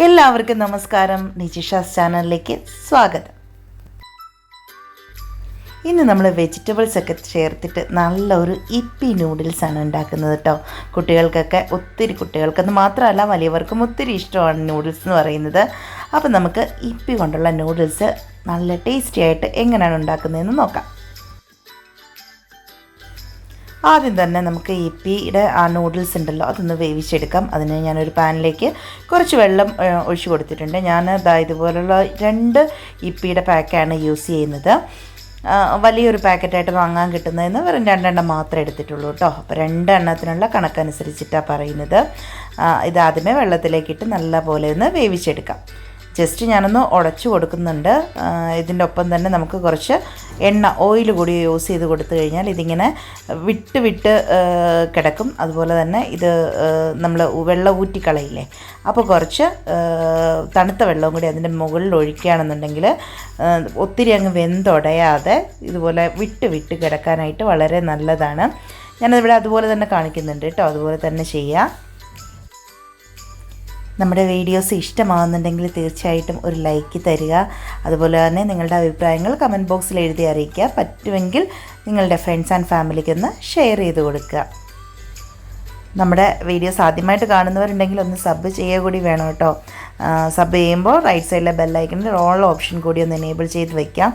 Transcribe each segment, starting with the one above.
എല്ലാവർക്കും നമസ്കാരം. നിജിഷാസ് ചാനലിലേക്ക് സ്വാഗതം. ഇന്ന് നമ്മൾ വെജിറ്റബിൾസ് ഒക്കെ ചേർത്തിട്ട് നല്ലൊരു ഇപ്പി നൂഡിൽസാണ് ഉണ്ടാക്കുന്നത് കേട്ടോ. ഒത്തിരി കുട്ടികൾക്കെന്ന് മാത്രമല്ല വലിയവർക്കും ഒത്തിരി ഇഷ്ടമാണ് നൂഡിൽസ് എന്ന് പറയുന്നത്. അപ്പോൾ നമുക്ക് ഇപ്പി കൊണ്ടുള്ള നൂഡിൽസ് നല്ല ടേസ്റ്റി ആയിട്ട് എങ്ങനെയാണ് ഉണ്ടാക്കുന്നതെന്ന് നോക്കാം. ആദ്യം തന്നെ നമുക്ക് ഇപ്പിയുടെ ആ നൂഡിൽസ് ഉണ്ടല്ലോ അതൊന്ന് വേവിച്ചെടുക്കാം. അതിന് ഞാനൊരു പാനിലേക്ക് കുറച്ച് വെള്ളം ഒഴിച്ച് കൊടുത്തിട്ടുണ്ട്. ഞാൻ ഇതുപോലുള്ള 2 ഇപ്പിയുടെ പാക്കാണ് യൂസ് ചെയ്യുന്നത്. വലിയൊരു പാക്കറ്റായിട്ട് വാങ്ങാൻ കിട്ടുന്നതെന്ന് വെറും 2 എണ്ണം മാത്രമേ എടുത്തിട്ടുള്ളൂ കേട്ടോ. അപ്പോൾ 2 എണ്ണത്തിനുള്ള കണക്കനുസരിച്ചിട്ടാണ് പറയുന്നത്. ഇതാദ്യമേ വെള്ളത്തിലേക്കിട്ട് നല്ല പോലെ ഒന്ന് വേവിച്ചെടുക്കാം. ജസ്റ്റ് ഞാനൊന്ന് ഉടച്ചു കൊടുക്കുന്നുണ്ട്. ഇതിൻ്റെ ഒപ്പം തന്നെ നമുക്ക് കുറച്ച് ഓയിൽ കൂടി യൂസ് ചെയ്ത് കൊടുത്തു കഴിഞ്ഞാൽ ഇതിങ്ങനെ വിട്ട് കിടക്കും. അതുപോലെ തന്നെ ഇത് നമ്മൾ വെള്ളം ഊറ്റിക്കളയില്ലേ, അപ്പോൾ കുറച്ച് തണുത്ത വെള്ളവും കൂടി അതിൻ്റെ മുകളിൽ ഒഴിക്കുകയാണെന്നുണ്ടെങ്കിൽ ഒത്തിരി അങ്ങ് വെന്തുടയാതെ ഇതുപോലെ വിട്ട് കിടക്കാനായിട്ട് വളരെ നല്ലതാണ്. ഞാനതിവിടെ അതുപോലെ തന്നെ കാണിക്കുന്നുണ്ട് കേട്ടോ. അതുപോലെ തന്നെ ചെയ്യാം. നമ്മുടെ വീഡിയോസ് ഇഷ്ടമാകുന്നുണ്ടെങ്കിൽ തീർച്ചയായിട്ടും ഒരു ലൈക്ക് തരിക. അതുപോലെ തന്നെ നിങ്ങളുടെ അഭിപ്രായങ്ങൾ കമൻറ്റ് ബോക്സിൽ എഴുതി അറിയിക്കുക. പറ്റുമെങ്കിൽ നിങ്ങളുടെ ഫ്രണ്ട്സ് ആൻഡ് ഫാമിലിക്കൊന്ന് ഷെയർ ചെയ്ത് കൊടുക്കുക. നമ്മുടെ വീഡിയോസ് ആദ്യമായിട്ട് കാണുന്നവരുണ്ടെങ്കിൽ ഒന്ന് സബ് ചെയ്യുക കൂടി വേണം കേട്ടോ. സബ് ചെയ്യുമ്പോൾ റൈറ്റ് സൈഡിലെ ബെല്ലൈക്കണിൽ ഓൾ ഓപ്ഷൻ കൂടി ഒന്ന് എനേബിൾ ചെയ്ത് വയ്ക്കാം.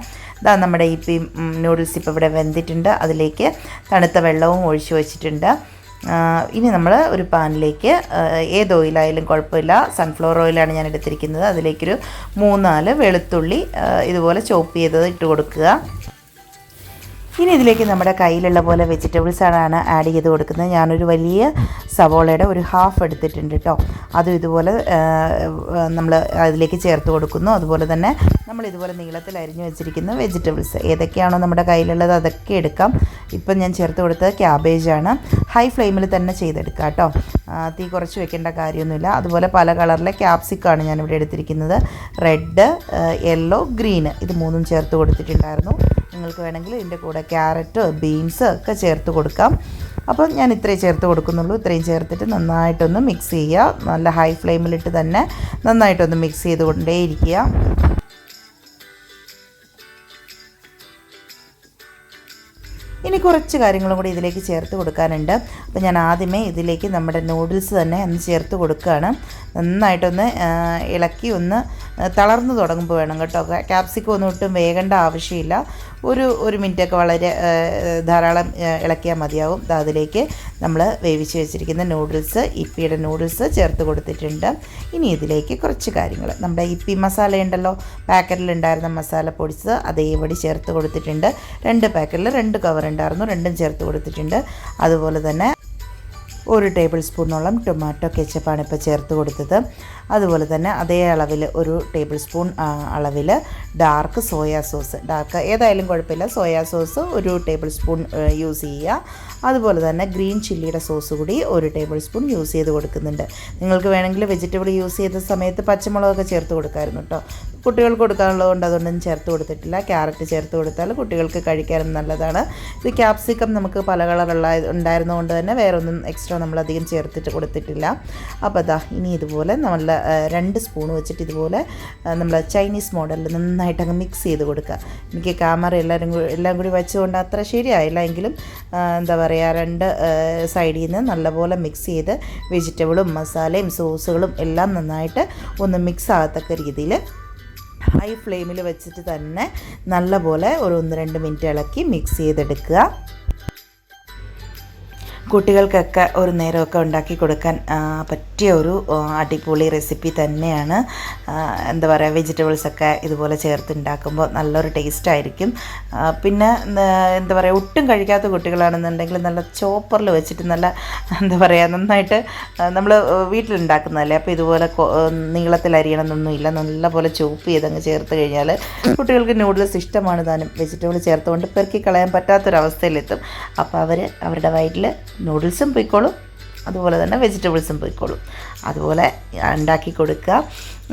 നമ്മുടെ ഇപ്പി നൂഡിൽസ് ഇപ്പോൾ ഇവിടെ വെന്തിട്ടുണ്ട്. അതിലേക്ക് തണുത്ത വെള്ളവും ഒഴിച്ചു വച്ചിട്ടുണ്ട്. ഇനി നമ്മൾ ഒരു പാനിലേക്ക് ഏത് ഓയിലായാലും കുഴപ്പമില്ല, സൺഫ്ലവർ ഓയിലാണ് ഞാൻ എടുത്തിരിക്കുന്നത്. അതിലേക്കൊരു 3-4 വെളുത്തുള്ളി ഇതുപോലെ ചോപ്പ് ചെയ്തത് ഇട്ട് കൊടുക്കുക. ഇനി ഇതിലേക്ക് നമ്മുടെ കയ്യിലുള്ള പോലെ വെജിറ്റബിൾസാണ് ആഡ് ചെയ്ത് കൊടുക്കുന്നത്. ഞാനൊരു വലിയ സവോളയുടെ ഒരു ഹാഫ് എടുത്തിട്ടുണ്ട് കേട്ടോ. അതും ഇതുപോലെ നമ്മൾ അതിലേക്ക് ചേർത്ത് കൊടുക്കുന്നു. അതുപോലെ തന്നെ നമ്മൾ ഇതുപോലെ നീളത്തിൽ അരിഞ്ഞു വെച്ചിരിക്കുന്ന വെജിറ്റബിൾസ് ഏതൊക്കെയാണോ നമ്മുടെ കയ്യിലുള്ളത് അതൊക്കെ എടുക്കാം. ഇപ്പം ഞാൻ ചേർത്ത് കൊടുത്തത് ക്യാബേജാണ്. ഹൈ ഫ്ലെയിമിൽ തന്നെ ചെയ്തെടുക്കുക കേട്ടോ. തീ കുറച്ച് വെക്കേണ്ട കാര്യമൊന്നുമില്ല. അതുപോലെ പല കളറിലെ ക്യാപ്സിക്കാണ് ഞാനിവിടെ എടുത്തിരിക്കുന്നത്. റെഡ്, യെല്ലോ, ഗ്രീന് ഇത് 3ഉം ചേർത്ത് കൊടുത്തിട്ടുണ്ടായിരുന്നു. നിങ്ങൾക്ക് വേണമെങ്കിൽ ഇതിൻ്റെ കൂടെ ക്യാരറ്റ്, ബീൻസ് ഒക്കെ ചേർത്ത് കൊടുക്കാം. അപ്പം ഞാൻ ഇത്രയും ചേർത്ത് കൊടുക്കുന്നുള്ളൂ. ഇത്രയും ചേർത്തിട്ട് നന്നായിട്ടൊന്ന് മിക്സ് ചെയ്യുക. നല്ല ഹൈ ഫ്ലെയിമിലിട്ട് തന്നെ നന്നായിട്ടൊന്ന് മിക്സ് ചെയ്തുകൊണ്ടേയിരിക്കുക. ഇനി കുറച്ച് കാര്യങ്ങളും കൂടി ഇതിലേക്ക് ചേർത്ത് കൊടുക്കാനുണ്ട്. അപ്പോൾ ഞാൻ ആദ്യമേ ഇതിലേക്ക് നമ്മുടെ നൂഡിൽസ് തന്നെ ഒന്ന് ചേർത്ത് കൊടുക്കുകയാണ്. നന്നായിട്ടൊന്ന് ഇളക്കി ഒന്ന് തളർന്നു തുടങ്ങുമ്പോൾ വേണം കേട്ടോ. ക്യാപ്സിക്കം ഒന്നും ഒട്ടും വേകേണ്ട ആവശ്യമില്ല. ഒരു മിനിറ്റൊക്കെ വളരെ ധാരാളം ഇളക്കിയാൽ മതിയാവും. അതിലേക്ക് നമ്മൾ വേവിച്ച് വെച്ചിരിക്കുന്ന നൂഡിൽസ്, ഇപ്പിയുടെ നൂഡിൽസ് ചേർത്ത് കൊടുത്തിട്ടുണ്ട്. ഇനി ഇതിലേക്ക് കുറച്ച് കാര്യങ്ങൾ, നമ്മുടെ ഇപ്പി മസാല ഉണ്ടല്ലോ, പാക്കറ്റിലുണ്ടായിരുന്ന മസാല പൊടിച്ചത് അതേപടി ചേർത്ത് കൊടുത്തിട്ടുണ്ട്. 2 പാക്കറ്റിൽ 2 കവർ ഉണ്ടായിരുന്നു, 2ഉം ചേർത്ത് കൊടുത്തിട്ടുണ്ട്. അതുപോലെ തന്നെ 1 ടേബിൾ സ്പൂണോളം ടൊമാറ്റോ കെച്ചപ്പാണ് ഇപ്പോൾ ചേർത്ത് കൊടുത്തത്. അതുപോലെ തന്നെ അതേ അളവിൽ 1 ടേബിൾ സ്പൂൺ അളവിൽ ഡാർക്ക് സോയാ സോസ്, ഡാർക്ക് ഏതായാലും കുഴപ്പമില്ല, soya sauce 1 table spoon use ചെയ്യുക. അതുപോലെ തന്നെ ഗ്രീൻ ചില്ലിയുടെ സോസ് കൂടി 1 ടേബിൾ സ്പൂൺ യൂസ് ചെയ്ത് കൊടുക്കുന്നുണ്ട്. നിങ്ങൾക്ക് വേണമെങ്കിൽ വെജിറ്റബിൾ യൂസ് ചെയ്ത സമയത്ത് പച്ചമുളകൊക്കെ ചേർത്ത് കൊടുക്കാമായിരുന്നു കേട്ടോ. കുട്ടികൾക്ക് കൊടുക്കാനുള്ളതുകൊണ്ട് അതൊന്നും ചേർത്ത് കൊടുത്തിട്ടില്ല. ക്യാരറ്റ് ചേർത്ത് കൊടുത്താൽ കുട്ടികൾക്ക് കഴിക്കാനും നല്ലതാണ്. ഇത് ക്യാപ്സിക്കം നമുക്ക് പല കളറുള്ള ഉണ്ടായിരുന്നതുകൊണ്ട് തന്നെ വേറൊന്നും എക്സ്ട്രാ നമ്മളധികം ചേർത്തിട്ട് കൊടുത്തിട്ടില്ല. അപ്പോൾ ഇനി ഇതുപോലെ നമ്മൾ 2 സ്പൂൺ വെച്ചിട്ട് ഇതുപോലെ നമ്മൾ ചൈനീസ് മോഡലിൽ നന്നായിട്ട് അങ്ങ് മിക്സ് ചെയ്ത് കൊടുക്കുക. എനിക്ക് ക്യാമറ എല്ലാം കൂടി വെച്ചുകൊണ്ട് അത്ര ശരിയായില്ല എങ്കിലും എന്താ പറയുക, 2 സൈഡിൽ നിന്ന് നല്ലപോലെ മിക്സ് ചെയ്ത് വെജിറ്റബിളും മസാലയും സോസുകളും എല്ലാം നന്നായിട്ട് ഒന്ന് മിക്സ് ആകത്തക്ക രീതിയിൽ ഹൈ ഫ്ലെയിമിൽ വെച്ചിട്ട് തന്നെ നല്ലപോലെ ഒരു 1-2 മിനിറ്റ് ഇളക്കി മിക്സ് ചെയ്തെടുക്കുക. കുട്ടികൾക്കൊക്കെ ഒരു നേരമൊക്കെ ഉണ്ടാക്കി കൊടുക്കാൻ പറ്റിയ ഒരു അടിപൊളി റെസിപ്പി തന്നെയാണ്. എന്താ പറയുക, വെജിറ്റബിൾസൊക്കെ ഇതുപോലെ ചേർത്ത് ഉണ്ടാക്കുമ്പോൾ നല്ലൊരു ടേസ്റ്റായിരിക്കും. പിന്നെ എന്താ പറയുക, ഒട്ടും കഴിക്കാത്ത കുട്ടികളാണെന്നുണ്ടെങ്കിൽ നല്ല ചോപ്പറിൽ വെച്ചിട്ട് നല്ല എന്താ പറയുക നന്നായിട്ട് നമ്മൾ വീട്ടിലുണ്ടാക്കുന്നതല്ലേ, അപ്പോൾ ഇതുപോലെ നീളത്തിൽ അരിയണമെന്നൊന്നുമില്ല, നല്ലപോലെ ചോപ്പ് ചെയ്തങ്ങ് ചേർത്ത് കഴിഞ്ഞാൽ കുട്ടികൾക്ക് നൂഡിൽസ് ഇഷ്ടമാണ് താനും. വെജിറ്റബിൾ ചേർത്തുകൊണ്ട് പെറുക്കി കളയാൻ പറ്റാത്തൊരവസ്ഥയിലെത്തും. അപ്പോൾ അവരുടെ വയറ്റിൽ നൂഡിൽസും പോയിക്കോളും, അതുപോലെ തന്നെ വെജിറ്റബിൾസും പോയിക്കോളും. അതുപോലെ ഉണ്ടാക്കി കൊടുക്കുക.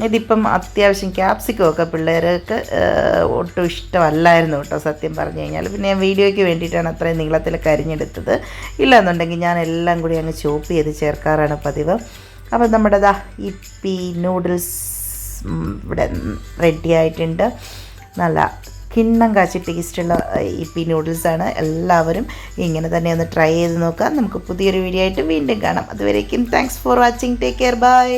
ഇതിപ്പം അത്യാവശ്യം ക്യാപ്സിക്കമൊക്കെ പിള്ളേർക്ക് ഒട്ടും ഇഷ്ടമല്ലായിരുന്നു കേട്ടോ സത്യം പറഞ്ഞു കഴിഞ്ഞാൽ. പിന്നെ ഞാൻ വീഡിയോയ്ക്ക് വേണ്ടിയിട്ടാണ് അത്രയും നീളത്തിലൊക്കെ അരിഞ്ഞെടുത്തത്. ഇല്ലയെന്നുണ്ടെങ്കിൽ ഞാൻ എല്ലാം കൂടി അങ്ങ് ചോപ്പ് ചെയ്ത് ചേർക്കാറാണ് പതിവ്. അപ്പോൾ നമ്മുടെ ഇപ്പി നൂഡിൽസ് ഇവിടെ റെഡി ആയിട്ടുണ്ട്. നല്ല കിണ്ണം കാച്ചി ടേസ്റ്റുള്ള ഇപ്പി നൂഡിൽസാണ്. എല്ലാവരും ഇങ്ങനെ തന്നെ ഒന്ന് ട്രൈ ചെയ്ത് നോക്കാം. നമുക്ക് പുതിയൊരു വീഡിയോ ആയിട്ട് വീണ്ടും കാണാം. അതുവരേക്കും thanks for watching. Take care. By.